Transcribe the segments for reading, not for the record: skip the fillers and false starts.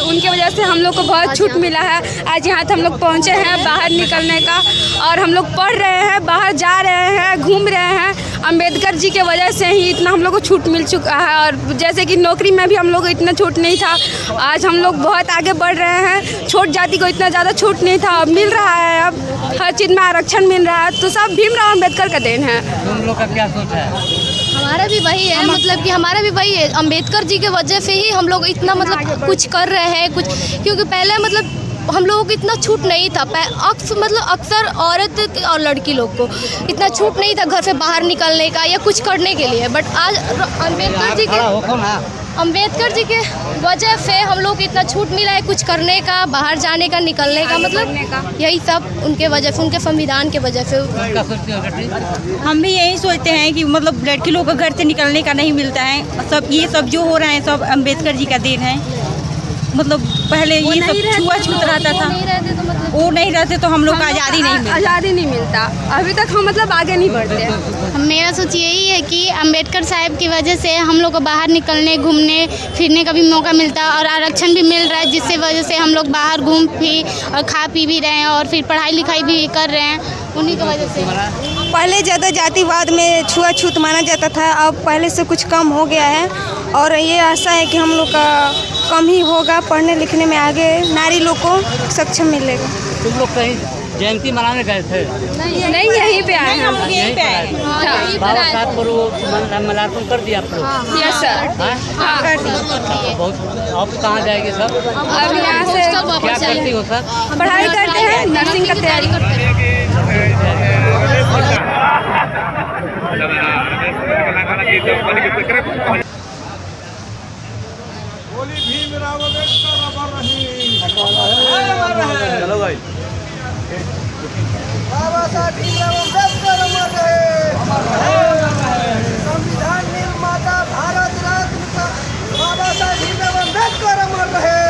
उनके वजह से हम लोग को बहुत छूट मिला है। आज यहाँ तक हम लोग पहुँचे हैं बाहर निकलने का, और हम लोग पढ़ रहे हैं, बाहर जा रहे हैं, घूम रहे हैं। अंबेडकर जी के वजह से ही इतना हम लोग को छूट मिल चुका है। और जैसे कि नौकरी में भी हम लोग को इतना छूट नहीं था, आज हम लोग बहुत आगे बढ़ रहे हैं। छोट जाति को इतना ज़्यादा छूट नहीं था, अब मिल रहा है। अब हर चीज़ में आरक्षण मिल रहा है, तो सब भीमराव अंबेडकर का देन है। तुम लोग का क्या सोच है? हमारा भी वही है, मतलब कि हमारा भी वही है। अंबेडकर जी के वजह से ही हम लोग इतना मतलब कुछ कर रहे हैं कुछ, क्योंकि पहले मतलब हम लोगों को इतना छूट नहीं था। अक्सर औरत और लड़की लोग को इतना छूट नहीं था घर से बाहर निकलने का या कुछ करने के लिए। बट आज अंबेडकर जी के वजह से हम लोग को इतना छूट मिला है कुछ करने का, बाहर जाने का, निकलने का, मतलब यही सब उनके वजह से, उनके संविधान के वजह से। हम भी यही सोचते हैं कि मतलब लड़की लोग को घर से निकलने का नहीं मिलता है। सब ये सब जो हो रहा है सब अंबेडकर जी का देन है। मतलब पहले ये सब छुआछूत रहता था, वो नहीं रहते तो हम लोग को आज़ादी नहीं मिलता। अभी तक हम मतलब आगे नहीं बढ़ते। मेरा सोच यही है कि अंबेडकर साहब की वजह से हम लोग को बाहर निकलने, घूमने फिरने का भी मौका मिलता है और आरक्षण भी मिल रहा है, जिससे वजह से हम लोग बाहर घूम फिर और खा पी भी रहे हैं और फिर पढ़ाई लिखाई भी कर रहे हैं उन्हीं की वजह से। पहले ज़्यादा जातिवाद में छुआछूत माना जाता था, अब पहले से कुछ कम हो गया है। और ये आशा है कि हम लोग का कम ही होगा, पढ़ने लिखने में आगे नारी लोग को सक्षम मिलेगा। तुम लोग कहीं जयंती मनाने गए थे? नहीं, यहीं पे आए हैं। हम लोग यहीं पे आए हैं। बाबा साहब पर वो माल्यार्पण कर दिया आप लोग? Yes sir. बहुत। अब कहाँ जाएंगे सब? अब यहाँ से क्या करती हो सर? पढ़ाई करते हैं, नर्सिंग का तैयारी करते हैं। चलो भाई। बाबा साहब भीमराव अम्बेडकर अमर रहे। संविधान निर्माता भारत रत्न का बाबा साहब भीमराव अम्बेडकर अमर रहे।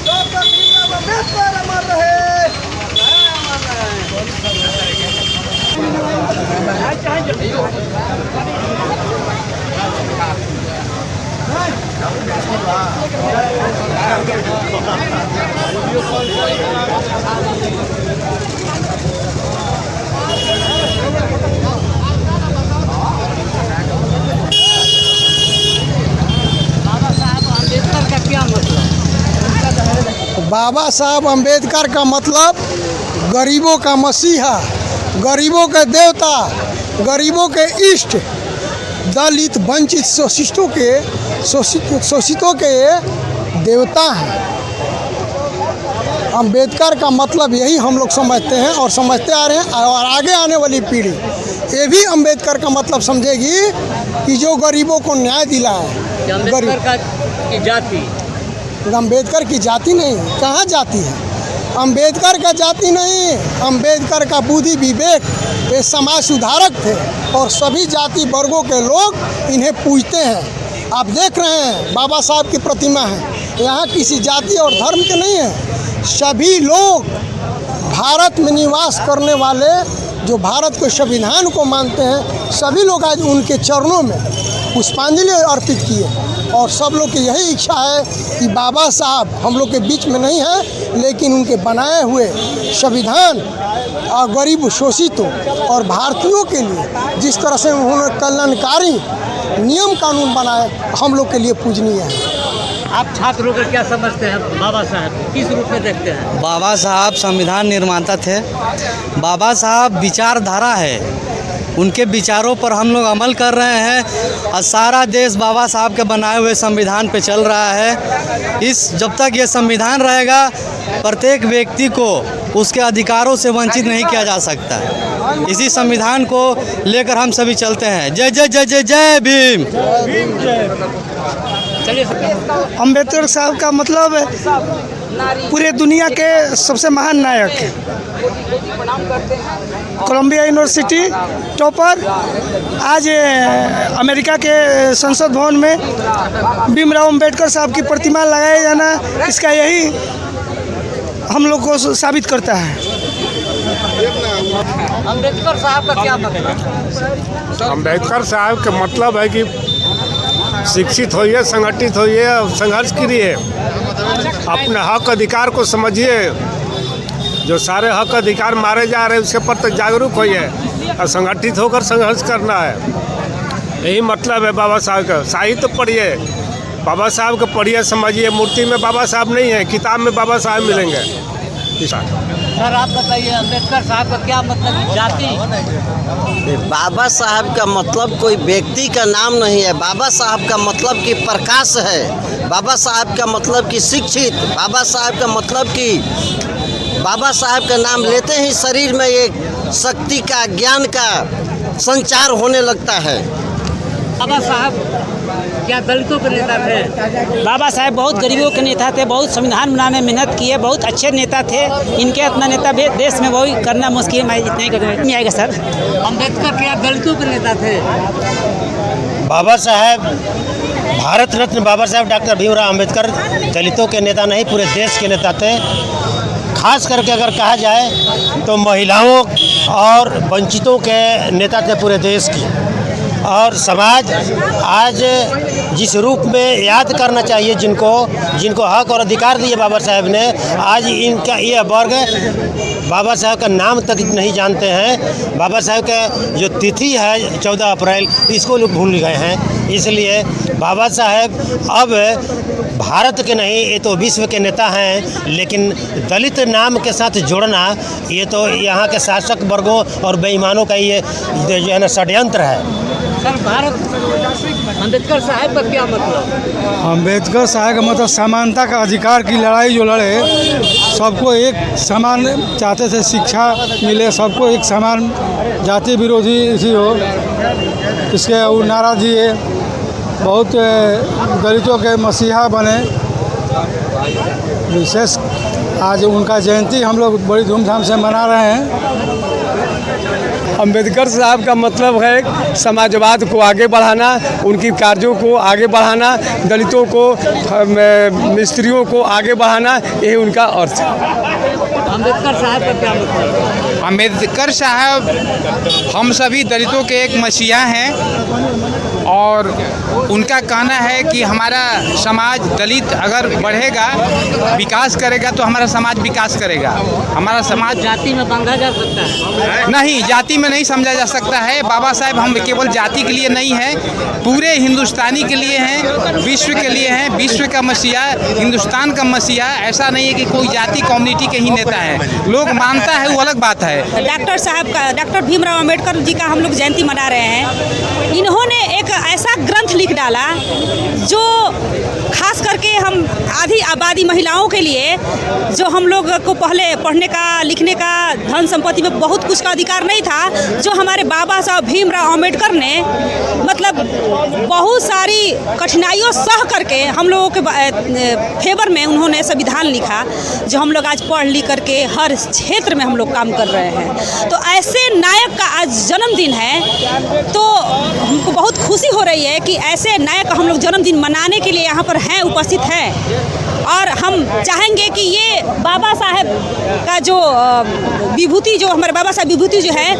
डॉक्टर भीमराव अम्बेडकर अमर रहे। बाबा साहब अम्बेडकर का मतलब गरीबों का मसीहा, गरीबों के देवता, गरीबों के इष्ट, दलित वंचित शोषितों के देवता हैं। अम्बेडकर का मतलब यही हम लोग समझते हैं और समझते आ रहे हैं, और आगे आने वाली पीढ़ी ये भी अम्बेडकर का मतलब समझेगी कि जो गरीबों को न्याय दिलाए। अम्बेडकर की जाति नहीं, कहाँ जाति है? अम्बेडकर का जाति नहीं, अम्बेडकर का बुद्धि विवेक, ये समाज सुधारक थे और सभी जाति वर्गों के लोग इन्हें पूजते हैं। आप देख रहे हैं बाबा साहब की प्रतिमा है, यहाँ किसी जाति और धर्म के नहीं है। सभी लोग भारत में निवास करने वाले जो भारत के संविधान को मानते हैं, सभी लोग आज उनके चरणों में पुष्पांजलि अर्पित किए। और सब लोग की यही इच्छा है कि बाबा साहब हम लोग के बीच में नहीं है, लेकिन उनके बनाए हुए संविधान और गरीब शोषितों और भारतीयों के लिए जिस तरह से उन्होंने कल्याणकारी नियम कानून बनाए, हम लोग के लिए पूजनीय है। आप छात्र होकर क्या समझते हैं बाबा साहब, किस रूप में देखते हैं? बाबा साहब संविधान निर्माता थे। बाबा साहब विचारधारा है, उनके विचारों पर हम लोग अमल कर रहे हैं और सारा देश बाबा साहब के बनाए हुए संविधान पे चल रहा है। जब तक ये संविधान रहेगा, प्रत्येक व्यक्ति को उसके अधिकारों से वंचित नहीं किया जा सकता। इसी संविधान को लेकर हम सभी चलते हैं। जय जय जय जय जय भीम। अम्बेडकर साहब का मतलब पूरे दुनिया के सबसे महान नायक है। कोलंबिया यूनिवर्सिटी टॉपर, आज अमेरिका के संसद भवन में भीमराव अम्बेडकर साहब की प्रतिमा लगाया जाना, इसका यही हम लोग को साबित करता है। अम्बेडकर साहब का क्या मतलब? अम्बेडकर साहब का मतलब है कि शिक्षित होइए, संगठित होइए और संघर्ष करिए, अपने हक अधिकार को समझिए। जो सारे हक अधिकार मारे जा रहे हैं उसके प्रति जागरूक होइए और संगठित होकर संघर्ष करना है। यही मतलब है बाबा साहब का। साहित्य पढ़िए, बाबा साहब को पढ़िए, समझिए। मूर्ति में बाबा साहब नहीं है, किताब में बाबा साहब मिलेंगे। सर आप बताइए, अम्बेडकर साहब का क्या मतलब जाति? बाबा साहब का मतलब कोई व्यक्ति का नाम नहीं है। बाबा साहब का मतलब कि प्रकाश है। बाबा साहब का मतलब कि शिक्षित। बाबा साहब का मतलब कि बाबा साहब का नाम लेते ही शरीर में एक शक्ति का, ज्ञान का संचार होने लगता है। बाबा साहब क्या दलितों के नेता थे? बाबा साहब बहुत गरीबों के नेता थे, बहुत संविधान बनाने में मेहनत किए, बहुत अच्छे नेता थे। इनके अपना नेता भी देश में वही करना मुश्किल है, इतना नहीं आएगा सर। अम्बेडकर क्या दलितों के नेता थे? बाबा साहब, भारत रत्न बाबा साहब डॉक्टर भीमराव अम्बेडकर दलितों के नेता नहीं, पूरे देश के नेता थे। खास करके अगर कहा जाए तो महिलाओं और वंचितों के नेता थे पूरे देश की। और समाज आज जिस रूप में याद करना चाहिए जिनको हक और अधिकार दिए बाबा साहब ने, आज इनका ये वर्ग बाबा साहब का नाम तक नहीं जानते हैं। बाबा साहब का जो तिथि है 14 अप्रैल, इसको लोग भूल गए हैं। इसलिए बाबा साहब अब भारत के नहीं, ये तो विश्व के नेता हैं, लेकिन दलित नाम के साथ जोड़ना ये तो यहाँ के शासक वर्गों और बेईमानों का ये जो है ना षड्यंत्र है। सर भारत अम्बेडकर साहब का क्या मतलब? अम्बेडकर साहब का मतलब समानता का अधिकार की लड़ाई जो लड़े, सबको एक समान चाहते थे, शिक्षा मिले सबको, एक समान, जाति विरोधी इसी हो, इसके वो नारा दिए। बहुत दलितों के मसीहा बने। विशेष आज उनका जयंती हम लोग बड़ी धूमधाम से मना रहे हैं। अम्बेडकर साहब का मतलब है समाजवाद को आगे बढ़ाना, उनकी कार्यों को आगे बढ़ाना, दलितों को, मिस्त्रियों को आगे बढ़ाना, यही उनका अर्थ है। अम्बेडकर साहब का क्या मतलब? अम्बेडकर साहब हम सभी दलितों के एक मसीहा हैं और उनका कहना है कि हमारा समाज दलित अगर बढ़ेगा, विकास करेगा तो हमारा समाज विकास करेगा। हमारा समाज जाति में बांधा जा सकता है? नहीं, जाति में नहीं समझा जा सकता है। बाबा साहब हम केवल जाति के लिए नहीं हैं, पूरे हिंदुस्तानी के लिए हैं, विश्व के लिए हैं। विश्व का मसीहा, हिंदुस्तान का मसीहा। ऐसा नहीं है कि कोई जाति कम्युनिटी के ही नेता है। लोग मानता है वो अलग बात है। डॉक्टर साहब का, डॉक्टर भीमराव अम्बेडकर जी का हम लोग जयंती मना रहे हैं। इन्होंने एक ऐसा ग्रंथ लिख डाला जो खास करके हम आधी आबादी महिलाओं के लिए, जो हम लोग को पहले पढ़ने का, लिखने का, धन संपत्ति में बहुत कुछ का अधिकार नहीं था, जो हमारे बाबा साहब भीमराव अम्बेडकर ने मतलब बहुत सारी कठिनाइयों सह करके हम लोगों के फेवर में उन्होंने संविधान लिखा, जो हम लोग आज पढ़ लिख करके हर क्षेत्र में हम लोग काम कर रहे हैं। तो ऐसे नायक का आज जन्मदिन है, तो हमको बहुत खुशी हो रही है कि ऐसे नायक का हम लोग जन्मदिन मनाने के लिए यहाँ पर हैं, उपस्थित हैं। और हम चाहेंगे कि ये बाबा साहब का जो विभूति, जो हमारे बाबा साहब विभूति जो है,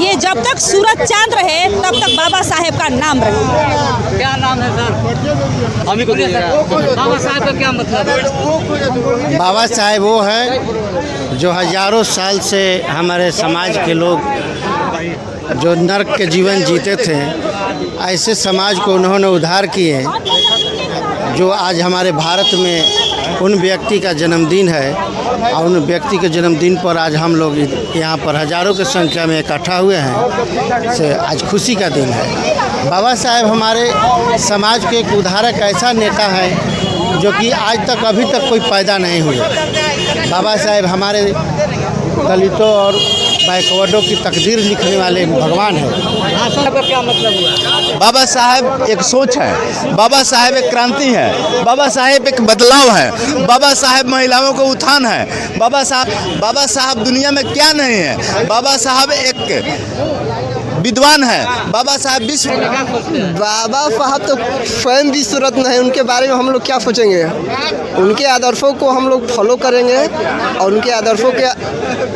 ये जब तक सूरज चांद रहे तब तक बाबा साहब का नाम रहे। क्या नाम है सर? हम ही को बाबा साहब का क्या मतलब है? बाबा साहब वो है जो हजारों साल से हमारे समाज के लोग जो नर्क के जीवन जीते थे, ऐसे समाज को उन्होंने उद्धार किए। जो आज हमारे भारत में उन व्यक्ति का जन्मदिन है, और उन व्यक्ति के जन्मदिन पर आज हम लोग यहाँ पर हज़ारों की संख्या में इकट्ठा हुए हैं, से आज खुशी का दिन है। बाबा साहब हमारे समाज के एक उद्धारक ऐसा नेता है जो कि आज तक अभी तक कोई पैदा नहीं हुए। बाबा साहब हमारे दलितों और बैकवर्डों की तकदीर लिखने वाले भगवान हैं। क्या मतलब हुआ? बाबा साहब एक सोच है, बाबा साहब एक क्रांति है, बाबा साहब एक बदलाव है, बाबा साहब महिलाओं का उत्थान है। बाबा साहब दुनिया में क्या नहीं है। बाबा साहब एक विद्वान है। बाबा साहब विश्व, बाबा साहब तो स्वयं विश्व रत्न है। उनके बारे में हम लोग क्या सोचेंगे? उनके आदर्शों को हम लोग फॉलो करेंगे और उनके आदर्शों के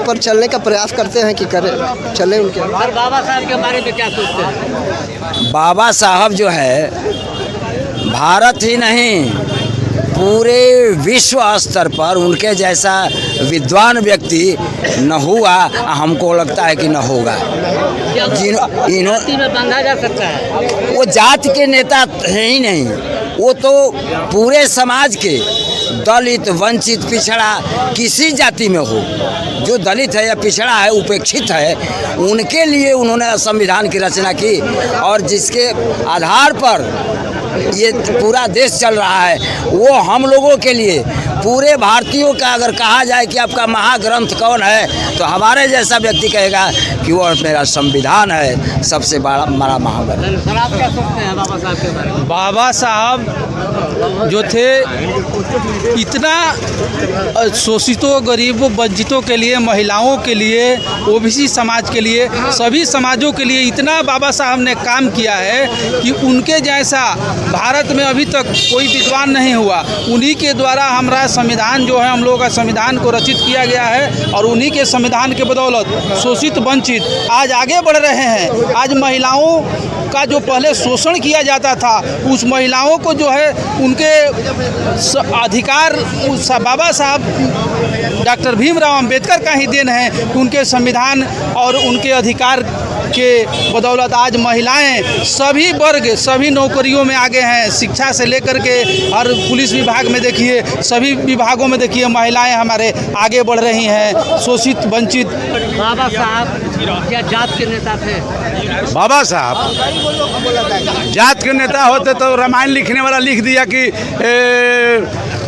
पर चलने का प्रयास करते हैं कि करें, चलें उनके। और बाबा साहब के बारे में क्या सोचते हैं? बाबा साहब जो है भारत ही नहीं पूरे विश्व स्तर पर उनके जैसा विद्वान व्यक्ति न हुआ, हमको लगता है कि न होगा। में बांधा जा सकता है। वो जात के नेता है ही नहीं, वो तो पूरे समाज के दलित, वंचित, पिछड़ा किसी जाति में हो, जो दलित है या पिछड़ा है, उपेक्षित है, उनके लिए उन्होंने संविधान की रचना की और जिसके आधार पर ये पूरा देश चल रहा है, वो हम लोगों के लिए पूरे भारतीयों का अगर कहा जाए कि आपका महाग्रंथ कौन है, तो हमारे जैसा व्यक्ति कहेगा कि वो मेरा संविधान है, सबसे बड़ा महाग्रंथ। सर आप क्या सोचते हैं बाबा साहब के बारे में? बाबा साहब जो थे इतना शोषितों, गरीबों, वंचितों के लिए, महिलाओं के लिए, ओबीसी समाज के लिए, सभी समाजों के लिए इतना बाबा साहब ने काम किया है कि उनके जैसा भारत में अभी तक कोई विद्वान नहीं हुआ। उन्हीं के द्वारा हमारा संविधान जो है, हम लोगों का संविधान को रचित किया गया है और उन्हीं के संविधान के बदौलत शोषित वंचित आज आगे बढ़ रहे हैं। आज महिलाओं का जो पहले शोषण किया जाता था, उस महिलाओं को जो है उनके अधिकार बाबा साहब डॉक्टर भीमराव अंबेडकर का ही देन है कि उनके संविधान और उनके अधिकार के बदौलत आज महिलाएं सभी वर्ग, सभी नौकरियों में आगे हैं। शिक्षा से लेकर के हर पुलिस विभाग में देखिए, सभी विभागों में देखिए महिलाएं हमारे आगे बढ़ रही हैं। शोषित, वंचित। बाबा साहब क्या जात के नेता थे? बाबा साहब जात के नेता होते तो रामायण लिखने वाला लिख दिया कि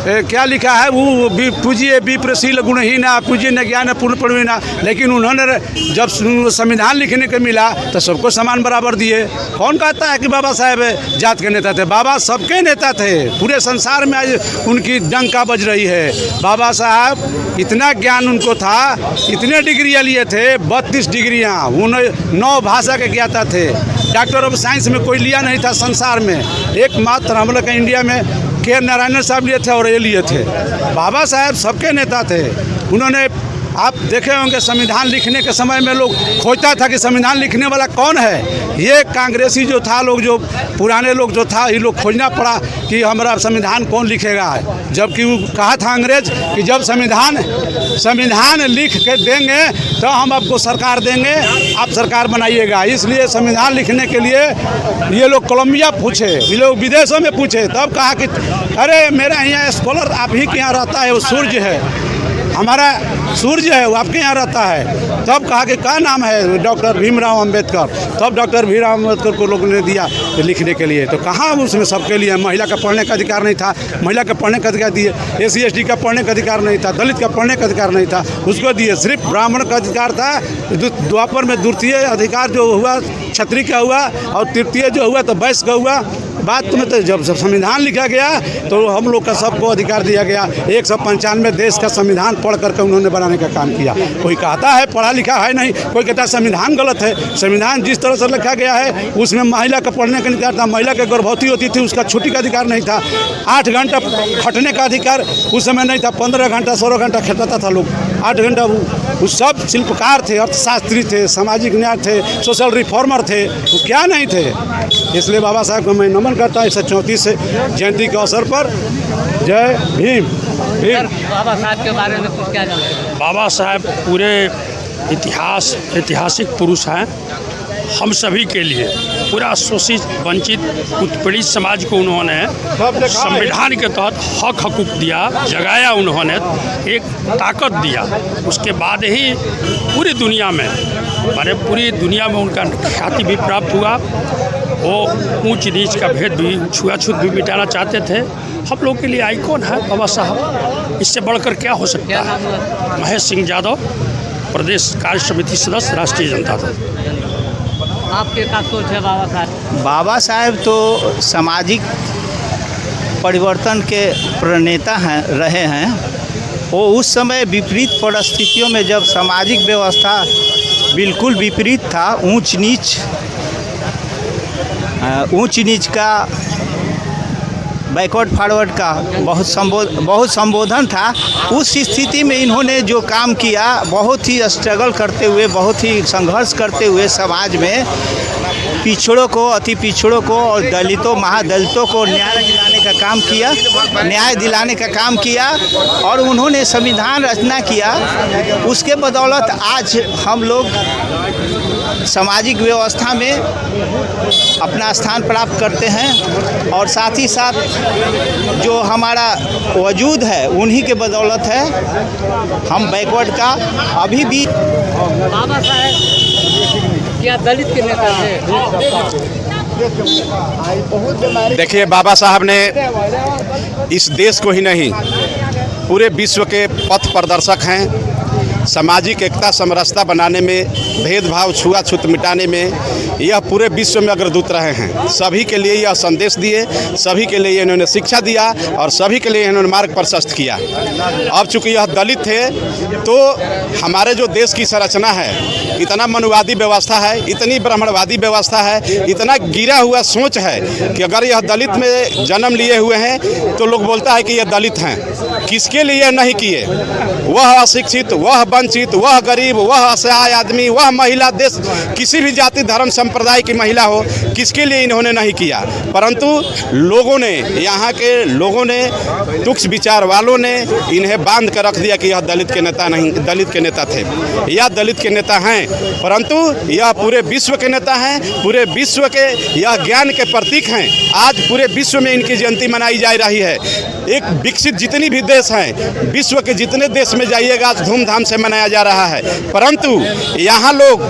क्या लिखा है, वो पूजिए विप्रशील गुणहीना, पूजिए न ज्ञान पूर्ण प्रवीणा। लेकिन उन्होंने जब संविधान लिखने को मिला तो सबको समान बराबर दिए। कौन कहता है कि बाबा साहब जात के नेता थे? बाबा सबके नेता थे, पूरे संसार में आज उनकी डंका बज रही है। बाबा साहब इतना ज्ञान उनको था, इतने डिग्रियाँ लिए थे, 32 डिग्रियाँ, उन्हें 9 भाषा के ज्ञाता थे। डॉक्टर ऑफ साइंस में कोई लिया नहीं था संसार में, एकमात्र हम लोग इंडिया में के नारायण साहब लिए थे और ये लिए थे। बाबा साहब सबके नेता थे। उन्होंने, आप देखे होंगे संविधान लिखने के समय में लोग खोजता था कि संविधान लिखने वाला कौन है। ये कांग्रेसी जो था, लोग जो पुराने लोग जो था, ये लोग खोजना पड़ा कि हमारा संविधान कौन लिखेगा। जबकि वो कहा था अंग्रेज कि जब संविधान लिख के देंगे तो हम आपको सरकार देंगे, आप सरकार बनाइएगा। इसलिए संविधान लिखने के लिए ये लोग कोलंबिया पूछे, ये लोग विदेशों में पूछे, तब कहा कि अरे मेरा यहाँ स्कॉलर आप ही के यहाँ रहता है, वो सूर्य है, हमारा सूर्य है, वो आपके यहाँ रहता है। तब कहा कि क्या नाम है? डॉक्टर भीमराव अंबेडकर। तब डॉक्टर भीमराव अंबेडकर को लोगों ने दिया लिखने के लिए। तो कहाँ उसमें सबके लिए? महिला का पढ़ने का अधिकार नहीं था, महिला का पढ़ने का अधिकार दिए। SC ST का पढ़ने का अधिकार नहीं था, दलित का पढ़ने का अधिकार नहीं था, उसको दिए। सिर्फ ब्राह्मण का अधिकार था। द्वापर में द्वितीय अधिकार जो हुआ क्षत्रिय का हुआ और तृतीय जो हुआ तो वैश्य का हुआ। बात में तो जब संविधान लिखा गया तो हम लोग का सबको अधिकार दिया गया। 195 देश का संविधान पढ़ करके उन्होंने बनाने का काम किया। कोई कहता है पढ़ा लिखा है नहीं, कोई कहता है संविधान गलत है। संविधान जिस तरह से लिखा गया है उसमें महिला का पढ़ने का अधिकार था, महिला के गर्भवती होती थी उसका छुट्टी का अधिकार नहीं था, 8 घंटा खटने का अधिकार उस समय नहीं था, 15 घंटा 16 घंटा खटता था लोग, 8 घंटा। वो सब शिल्पकार थे, अर्थशास्त्री थे, सामाजिक न्याय थे, सोशल रिफॉर्मर थे, वो क्या नहीं थे। इसलिए बाबा साहब को मैं नमन करता हूँ 134 जयंती के अवसर पर। जय भीम। बाबा साहब के बारे में कुछ क्या जानते हैं? बाबा साहब पूरे ऐतिहासिक पुरुष हैं। हम सभी के लिए पूरा शोषित, वंचित, उत्पीड़ित समाज को उन्होंने संविधान के तहत हक हकूक दिया, जगाया, उन्होंने एक ताकत दिया। उसके बाद ही पूरी दुनिया में, माने पूरी दुनिया में उनका ख्याति भी प्राप्त हुआ। वो ऊंच नीच का भेद भी, छुआछूत भी मिटाना चाहते थे। हम लोग के लिए आइकॉन है बाबा साहब, इससे बढ़कर क्या हो सकता है। महेश सिंह यादव, प्रदेश कार्य समिति सदस्य, राष्ट्रीय जनता दल। आपके क्या सोच है बाबा साहब? बाबा साहब तो सामाजिक परिवर्तन के प्रणेता रहे हैं। वो उस समय विपरीत परिस्थितियों में, जब सामाजिक व्यवस्था बिल्कुल विपरीत था, ऊंच नीच का, बैकवर्ड फॉरवर्ड का बहुत संबोधन था। उस स्थिति में इन्होंने जो काम किया, बहुत ही स्ट्रगल करते हुए, बहुत ही संघर्ष करते हुए समाज में पिछड़ों को, अति पिछड़ों को और दलितों, महादलितों को न्याय दिलाने का काम किया और उन्होंने संविधान रचना किया। उसके बदौलत आज हम लोग सामाजिक व्यवस्था में अपना स्थान प्राप्त करते हैं और साथ ही साथ जो हमारा वजूद है उन्हीं के बदौलत है हम बैकवर्ड का अभी भी। बाबा साहेब क्या दलित के नेता थे? देखिए, बाबा साहब ने इस देश को ही नहीं पूरे विश्व के पथ प्रदर्शक हैं। सामाजिक एकता समरसता बनाने में, भेदभाव छुआछूत मिटाने में यह पूरे विश्व में अग्रदूत रहे हैं। सभी के लिए यह संदेश दिए, सभी के लिए इन्होंने शिक्षा दिया और सभी के लिए इन्होंने मार्ग प्रशस्त किया। अब चूँकि यह दलित थे तो हमारे जो देश की संरचना है, इतना मनुवादी व्यवस्था है, इतनी ब्राह्मणवादी व्यवस्था है, इतना गिरा हुआ सोच है कि अगर यह दलित में जन्म लिए हुए हैं तो लोग बोलता है कि यह दलित हैं। किसके लिए नहीं किए? वह अशिक्षित, वह वंचित, वह गरीब, वह असहाय आदमी, वह महिला, देश किसी भी जाति धर्म संप्रदाय की महिला हो, किसके लिए इन्होंने नहीं किया। परंतु लोगों ने, यहाँ के लोगों ने, तुच्छ विचार वालों ने इन्हें बांध कर रख दिया कि यह दलित के नेता नहीं, दलित के नेता थे। यह दलित के नेता हैं, परंतु यह पूरे विश्व के नेता हैं, पूरे विश्व के यह ज्ञान के प्रतीक हैं। आज पूरे विश्व में इनकी जयंती मनाई जा रही है। एक विकसित जितनी भी देश हैं, विश्व के जितने देश में जाइएगा धूमधाम से मनाया जा रहा है, परंतु यहाँ लोग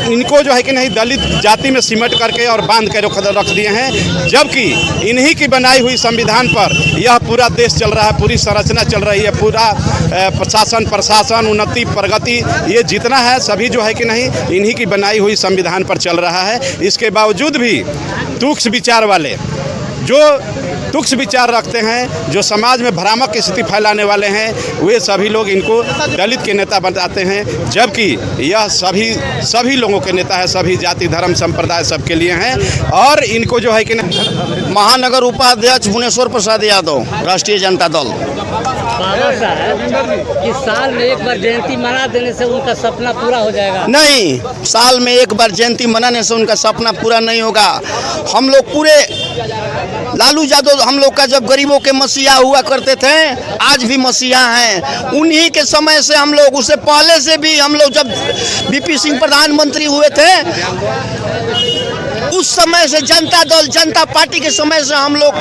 इनको जो है कि नहीं दलित जाति में सिमट करके और बांध कर रख दिए हैं। जबकि इन्हीं की बनाई हुई संविधान पर यह पूरा देश चल रहा है, पूरी संरचना चल रही है, पूरा प्रशासन उन्नति प्रगति ये जितना है सभी जो है कि नहीं इन्हीं की बनाई हुई संविधान पर चल रहा है। इसके बावजूद भी तुच्छ विचार वाले, जो तुच्छ विचार रखते हैं, जो समाज में भ्रामक स्थिति फैलाने वाले हैं, वे सभी लोग इनको दलित के नेता बताते हैं। जबकि यह सभी लोगों के नेता है, सभी जाति धर्म संप्रदाय सबके लिए हैं। और इनको जो है कि महानगर उपाध्यक्ष भुवनेश्वर प्रसाद यादव, राष्ट्रीय जनता दल। बाबा साहब इस साल में एक बार जयंती मना देने से उनका सपना पूरा हो जाएगा? नहीं, साल में एक बार जयंती मनाने से उनका सपना पूरा नहीं होगा। हम लोग पूरे लालू यादव हम लोग का जब गरीबों के मसीहा हुआ करते थे, आज भी मसीहा हैं। उन्हीं के समय से हम लोग, उससे पहले से भी हम लोग जब बीपी सिंह प्रधानमंत्री हुए थे उस समय से जनता दल, जनता पार्टी के समय से हम लोग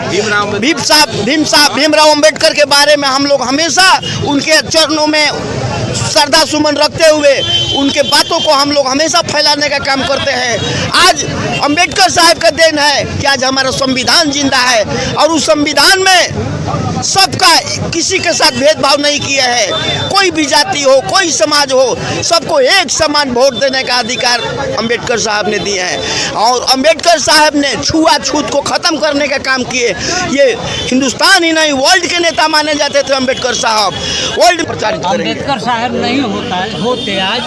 भीमराव अंबेडकर के बारे में हम लोग हमेशा उनके चरणों में श्रद्धा सुमन रखते हुए उनके बातों को हम लोग हमेशा फैलाने का काम करते हैं। आज अंबेडकर साहब का देन है कि आज हमारा संविधान जिंदा है और उस संविधान में सबका, किसी के साथ भेदभाव नहीं किया है। कोई भी जाति हो, कोई समाज हो, सबको एक समान वोट देने का अधिकार अंबेडकर साहब ने दिया है। और अंबेडकर साहब ने छुआछूत को ख़त्म करने का काम किए। ये हिंदुस्तान ही नहीं वर्ल्ड के नेता माने जाते थे अंबेडकर साहब। वर्ल्ड प्रचारित अंबेडकर साहब नहीं होते आज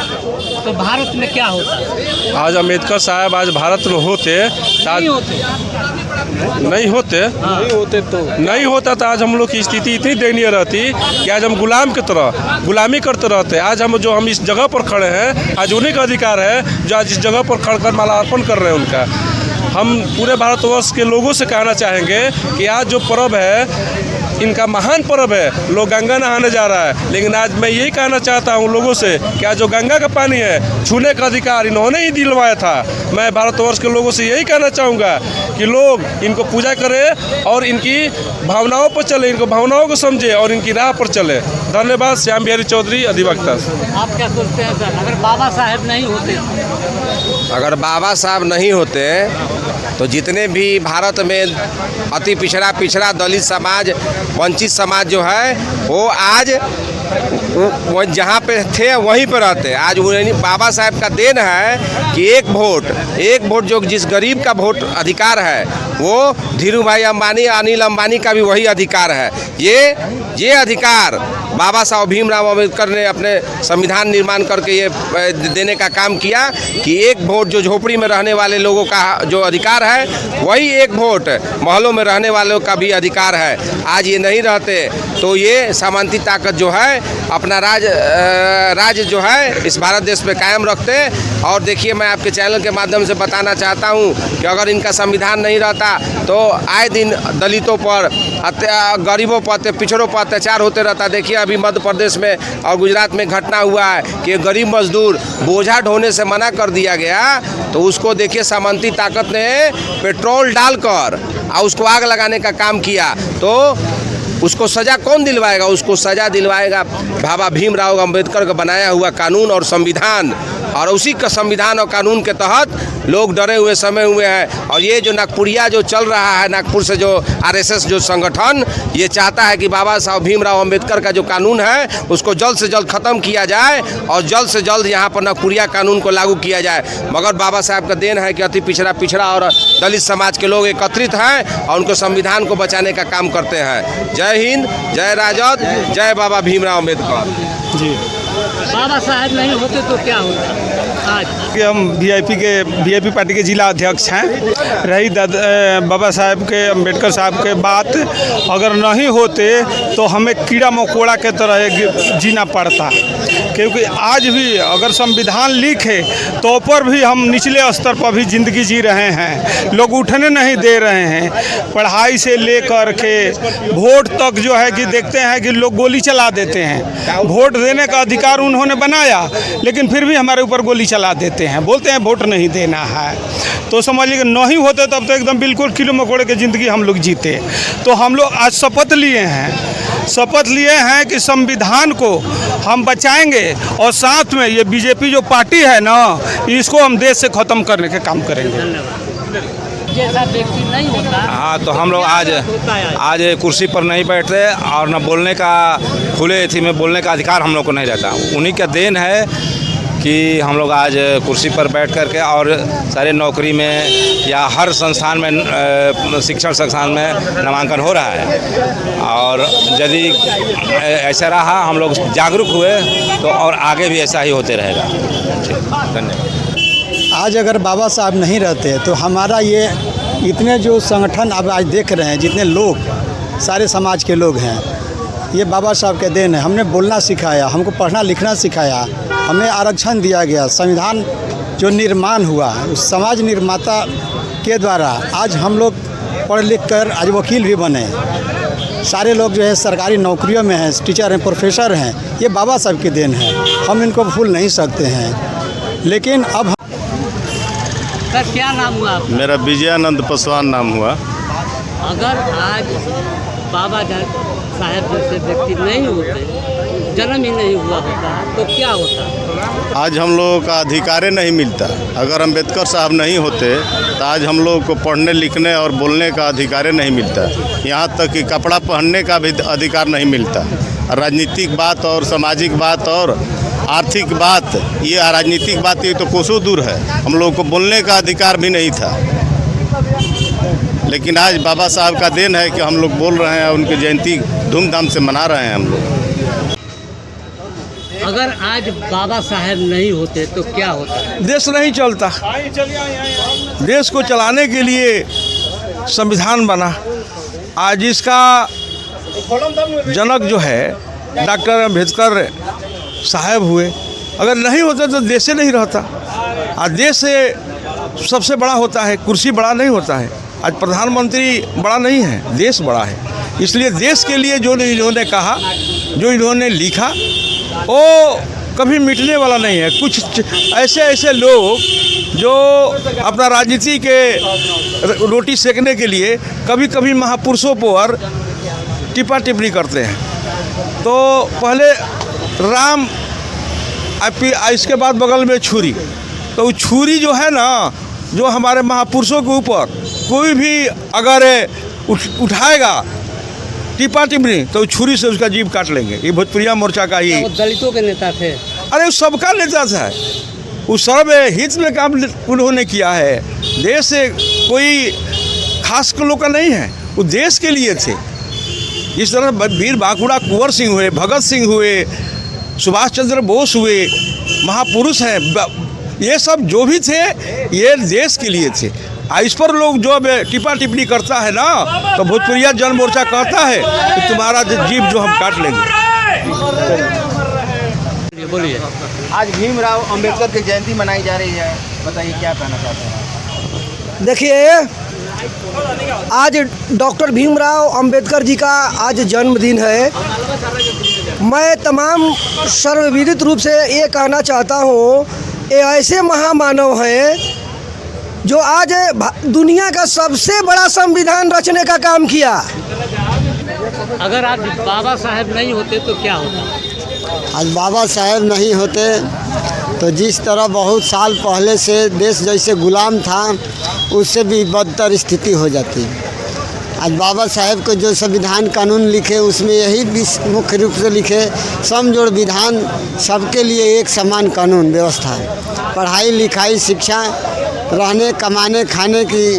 तो भारत में क्या होता? आज अंबेडकर साहब आज भारत में होते नहीं होता तो आज हम लोग की स्थिति इतनी दयनीय रहती कि आज हम गुलाम की तरह गुलामी करते रहते। आज हम इस जगह पर खड़े हैं, आज उन्हीं का अधिकार है जो आज इस जगह पर खड़ कर माल्यार्पण कर रहे हैं उनका। हम पूरे भारतवर्ष के लोगों से कहना चाहेंगे कि आज जो पर्व है इनका महान पर्व है। लोग गंगा नहाने जा रहा है, लेकिन आज मैं यही कहना चाहता हूँ लोगों से कि आज जो गंगा का पानी है छूने का अधिकार इन्होंने ही दिलवाया था। मैं भारतवर्ष के लोगों से यही कहना चाहूँगा कि लोग इनको पूजा करें और इनकी भावनाओं पर चले, इनको भावनाओं को समझे और इनकी राह पर चले। धन्यवाद। श्याम बिहारी चौधरी, अधिवक्ता। आप क्या सोचते हैं सर, अगर बाबा साहब नहीं होते? अगर बाबा साहब नहीं होते तो जितने भी भारत में अति पिछड़ा दलित समाज, वंचित समाज जो है वो आज वो जहाँ पे थे वहीं पर रहते। आज बाबा साहब का देन है कि एक वोट जो जिस गरीब का वोट अधिकार है वो धीरू भाई अंबानी, अनिल अंबानी का भी वही अधिकार है। ये अधिकार बाबा साहब भीमराव अम्बेडकर ने अपने संविधान निर्माण करके ये देने का काम किया कि एक वोट जो झोपड़ी में रहने वाले लोगों का जो अधिकार है, वही एक वोट महलों में रहने वालों का भी अधिकार है। आज ये नहीं रहते तो ये सामंती ताकत जो है अपना राज जो है इस भारत देश में कायम रखते। और देखिए, मैं आपके चैनल के माध्यम से बताना चाहता हूँ कि अगर इनका संविधान नहीं रहता तो आए दिन दलितों पर, गरीबों पर, पिछड़ों पर अत्याचार होते रहता। देखिए, अभी मध्य प्रदेश में और गुजरात में घटना हुआ है कि गरीब मजदूर बोझा ढोने से मना कर दिया गया, तो उसको देखिए सामंती ताकत ने पेट्रोल डालकर और उसको आग लगाने का काम किया। तो उसको सज़ा कौन दिलवाएगा? उसको सज़ा दिलवाएगा बाबा भीमराव अम्बेडकर का बनाया हुआ कानून और संविधान। और उसी का संविधान और कानून के तहत लोग डरे हुए समय हुए हैं। और ये जो नागपुरिया जो चल रहा है, नागपुर से जो आरएसएस जो संगठन ये चाहता है कि बाबा साहब भीमराव अम्बेडकर का जो कानून है उसको जल्द से जल्द ख़त्म किया जाए और जल्द से जल्द यहाँ पर नागपुरिया कानून को लागू किया जाए। मगर बाबा साहब का देन है कि अति पिछड़ा और दलित समाज के लोग एकत्रित हैं और उनको संविधान को बचाने का काम करते हैं। जय हिंद, जय राजद, जय बाबा भीमराव अम्बेडकर जी। बाबा साहब नहीं होते तो क्या होता? आज कि हम वीआईपी पार्टी के जिला अध्यक्ष हैं। रही बाबा साहब के, अम्बेडकर साहब के बात अगर नहीं होते तो हमें कीड़ा मकोड़ा के तरह जीना पड़ता, क्योंकि आज भी अगर संविधान लिखे तो पर भी हम निचले स्तर पर भी ज़िंदगी जी रहे हैं। लोग उठने नहीं दे रहे हैं। पढ़ाई से लेकर के वोट तक जो है कि देखते हैं कि लोग गोली चला देते हैं। वोट देने का अधिकार उन्होंने बनाया, लेकिन फिर भी हमारे ऊपर गोली चला देते हैं, बोलते हैं वोट नहीं देना है। तो समझिए कि नहीं होते तब तो एकदम बिल्कुल कीड़े मकोड़े की ज़िंदगी हम लोग जीते। तो हम लोग आज शपथ लिए हैं कि संविधान को हम बचाएंगे और साथ में ये बीजेपी जो पार्टी है ना, इसको हम देश से ख़त्म करने के काम करेंगे। जैसा व्यक्ति नहीं होता। हाँ, तो हम लोग आज कुर्सी पर नहीं बैठते और न बोलने का, खुले थी में बोलने का अधिकार हम लोग को नहीं रहता। उन्हीं का देन है कि हम लोग आज कुर्सी पर बैठ कर के और सारे नौकरी में या हर संस्थान में, शिक्षण संस्थान में नामांकन हो रहा है। और यदि ऐसा रहा, हम लोग जागरूक हुए तो और आगे भी ऐसा ही होते रहेगा। धन्यवाद। आज अगर बाबा साहब नहीं रहते तो हमारा ये इतने जो संगठन अब आज देख रहे हैं, जितने लोग, सारे समाज के लोग हैं, ये बाबा साहब के देन है। हमने बोलना सिखाया, हमको पढ़ना लिखना सिखाया, हमें आरक्षण दिया गया, संविधान जो निर्माण हुआ उस समाज निर्माता के द्वारा आज हम लोग पढ़ लिख कर आज वकील भी बने। सारे लोग जो है सरकारी नौकरियों में हैं, टीचर हैं, प्रोफेसर हैं। ये बाबा साहब के देन है, हम इनको भूल नहीं सकते हैं। लेकिन अब सर, क्या नाम हुआ आपका? मेरा विजयानंद पासवान नाम हुआ। अगर आज बाबा साहब जैसे व्यक्ति नहीं होते, जन्म ही नहीं हुआ होता, तो क्या होता? आज हम लोगों का अधिकार नहीं मिलता। अगर अम्बेडकर साहब नहीं होते तो आज हम लोगों को पढ़ने लिखने और बोलने का अधिकार नहीं मिलता। यहाँ तक कि कपड़ा पहनने का भी अधिकार नहीं मिलता। राजनीतिक बात और सामाजिक बात और आर्थिक बात, ये राजनीतिक बात ये तो कोसों दूर है। हम लोगों को बोलने का अधिकार भी नहीं था, लेकिन आज बाबा साहब का देन है कि हम लोग बोल रहे हैं, उनकी जयंती धूमधाम से मना रहे हैं हम लोग। अगर आज बाबा साहब नहीं होते तो क्या होता? देश नहीं चलता। देश को चलाने के लिए संविधान बना। आज इसका जनक जो है डॉक्टर अम्बेडकर साहब हुए। अगर नहीं होता तो देश से नहीं रहता। आज देश से सबसे बड़ा होता है, कुर्सी बड़ा नहीं होता है। आज प्रधानमंत्री बड़ा नहीं है, देश बड़ा है। इसलिए देश के लिए जो इन्होंने कहा, जो इन्होंने लिखा, वो कभी मिटने वाला नहीं है। कुछ ऐसे लोग जो अपना राजनीति के रोटी सेकने के लिए कभी कभी महापुरुषों पर टिप्पा टिप्पणी करते हैं। तो पहले राम, इसके बाद बगल में छुरी। तो वो छुरी जो है ना, जो हमारे महापुरुषों के ऊपर कोई भी अगर उठाएगा टिप्पा टिप्पणी तो छुरी से उसका जीभ काट लेंगे। ये भोजपुरिया मोर्चा का ही। दलितों के नेता थे। अरे वो सबका नेता था, वो सब हित में काम उन्होंने किया है। देश से कोई खास लोग का नहीं है, वो देश के लिए थे। इस तरह वीर बांकुड़ा कुंवर सिंह हुए, भगत सिंह हुए, सुभाष चंद्र बोस हुए, महापुरुष हैं। ये सब जो भी थे ये देश के लिए थे। इस पर लोग जो अब टिप्पा टिप्पणी करता है ना, तो भोजपुरिया जन मोर्चा कहता है कि तुम्हारा जीभ जो हम काट लेंगे। बोलिए। आज भीमराव अंबेडकर की जयंती मनाई जा रही है, बताइए क्या कहना चाहते हैं? देखिए, आज डॉक्टर भीमराव अंबेडकर जी का आज जन्मदिन है। मैं तमाम सर्वविदित रूप से ये कहना चाहता हूँ, ये ऐसे महामानव हैं जो आज दुनिया का सबसे बड़ा संविधान रचने का काम किया। अगर आज बाबा साहेब नहीं होते तो क्या होता? आज बाबा साहेब नहीं होते तो जिस तरह बहुत साल पहले से देश जैसे गुलाम था, उससे भी बदतर स्थिति हो जाती। आज बाबा साहेब को जो संविधान कानून लिखे उसमें यही मुख्य रूप से लिखे, समजोड़ विधान, सबके लिए एक समान कानून व्यवस्था, पढ़ाई लिखाई शिक्षा, रहने कमाने खाने की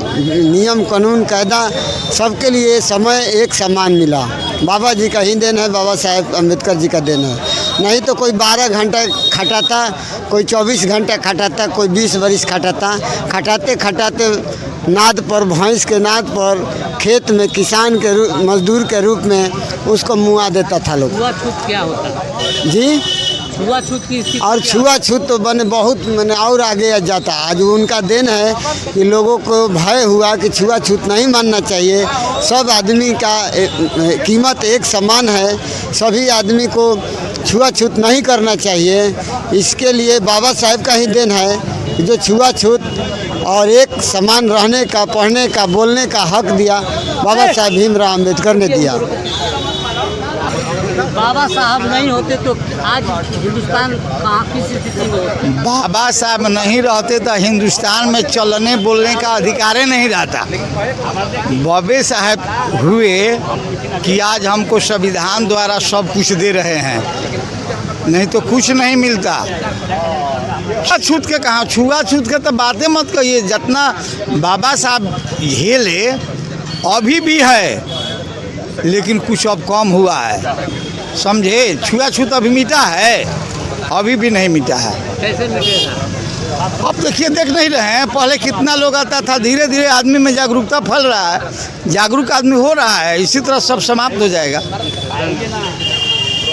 नियम कानून कायदा, सबके लिए समय एक समान मिला। बाबा जी का ही देन है, बाबा साहेब अम्बेडकर जी का देन है। नहीं तो कोई 12 घंटा खटाता, कोई 24 घंटा खटाता, कोई 20 वर्ष खटाता। खटाते खटाते नाद पर, भैंस के नाद पर, खेत में किसान के रूप, मजदूर के रूप में उसको मुआ देता था लोग। छूआछूत क्या होता जी? छुआछूत की स्थिति, और छुआछूत तो बने बहुत मैंने और आगे जाता। आज उनका देन है कि लोगों को भय हुआ कि छुआछूत नहीं मानना चाहिए। सब आदमी का कीमत एक समान है, सभी आदमी को छुआछूत नहीं करना चाहिए। इसके लिए बाबा साहेब का ही देन है कि जो छुआछूत और एक समान रहने का, पढ़ने का, बोलने का हक दिया, बाबा साहेब भीमराव अम्बेडकर ने दिया। बाबा साहब नहीं होते तो आज हिंदुस्तान कहाँ किस स्थिति में होता? बाबा साहब नहीं रहते तो हिंदुस्तान में चलने बोलने का अधिकार ही नहीं रहता। बाबे साहब हुए कि आज हमको संविधान द्वारा सब कुछ दे रहे हैं, नहीं तो कुछ नहीं मिलता। छूत के कहाँ, छुआछूत के तो बातें मत कहिए। जितना बाबा साहब हेले अभी भी है, लेकिन कुछ अब कम हुआ है, समझे। छुआछूत अभी मिटा है, अभी भी नहीं मिटा है। कैसे मिटेगा? अब देखिए, देख नहीं रहे हैं पहले कितना लोग आता था। धीरे धीरे आदमी में जागरूकता फैल रहा है, जागरूक आदमी हो रहा है, इसी तरह सब समाप्त हो जाएगा।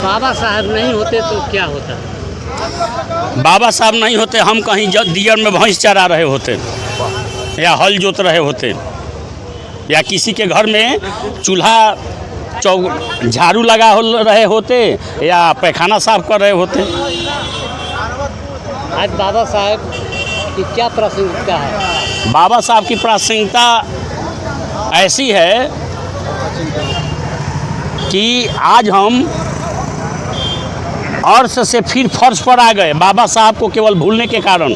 बाबा साहब नहीं होते तो क्या होता? बाबा साहब नहीं होते हम कहीं दियर में भैंस चरा रहे होते, या हल जोत रहे होते, या किसी के घर में चूल्हा झाड़ू लगा रहे होते, या पैखाना साफ कर रहे होते। आज बाबा साहब की क्या प्रासंगिकता है? बाबा साहब की प्रासंगिकता ऐसी है कि आज हम अर्श से फिर फर्श पर आ गए बाबा साहब को केवल भूलने के कारण।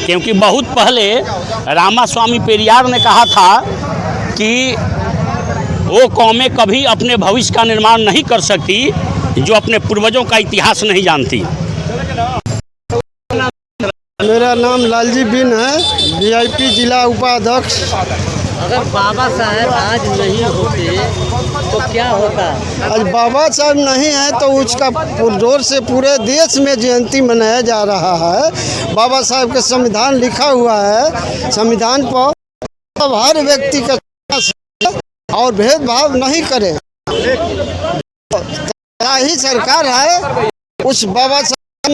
क्योंकि बहुत पहले रामास्वामी पेरियार ने कहा था कि वो कौमें कभी अपने भविष्य का निर्माण नहीं कर सकती जो अपने पूर्वजों का इतिहास नहीं जानती। मेरा नाम लालजी बिन है, VIP जिला उपाध्यक्ष। अगर बाबा साहब आज नहीं होते तो क्या होता? आज बाबा साहब नहीं है तो उसका जोर से पूरे देश में जयंती मनाया जा रहा है। बाबा साहब का संविधान लिखा हुआ है, संविधान पर हर व्यक्ति का और भेदभाव नहीं करे। क्या ही सरकार है उस बाबा साहब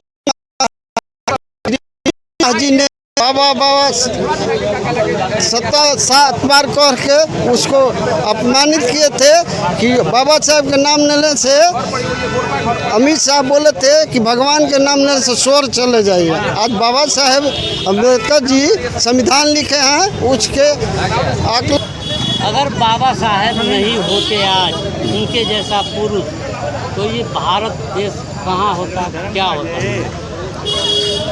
जी ने बाबा 7 बार कह के उसको अपमानित किए थे कि बाबा साहब के नाम लेने से, अमित शाह बोले थे कि भगवान के नाम लेने से स्वर चले जाइए। आज बाबा साहेब अम्बेडकर जी संविधान लिखे हैं, उसके अगर बाबा साहब नहीं होते आज उनके जैसा पुरुष, तो ये भारत देश कहाँ होता, क्या होता?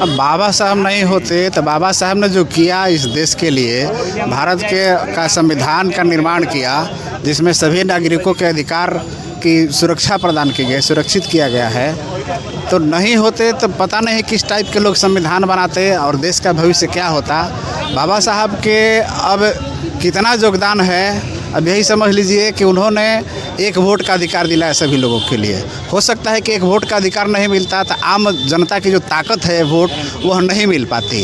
अब बाबा साहब नहीं होते तो बाबा साहब ने जो किया इस देश के लिए, भारत के का संविधान का निर्माण किया, जिसमें सभी नागरिकों के अधिकार की सुरक्षा प्रदान की गई, सुरक्षित किया गया है, तो नहीं होते तो पता नहीं किस टाइप के लोग संविधान बनाते और देश का भविष्य क्या होता। बाबा साहब के अब कितना योगदान है अब यही समझ लीजिए कि उन्होंने एक वोट का अधिकार दिलाया सभी लोगों के लिए। हो सकता है कि एक वोट का अधिकार नहीं मिलता तो आम जनता की जो ताकत है वोट वह नहीं मिल पाती।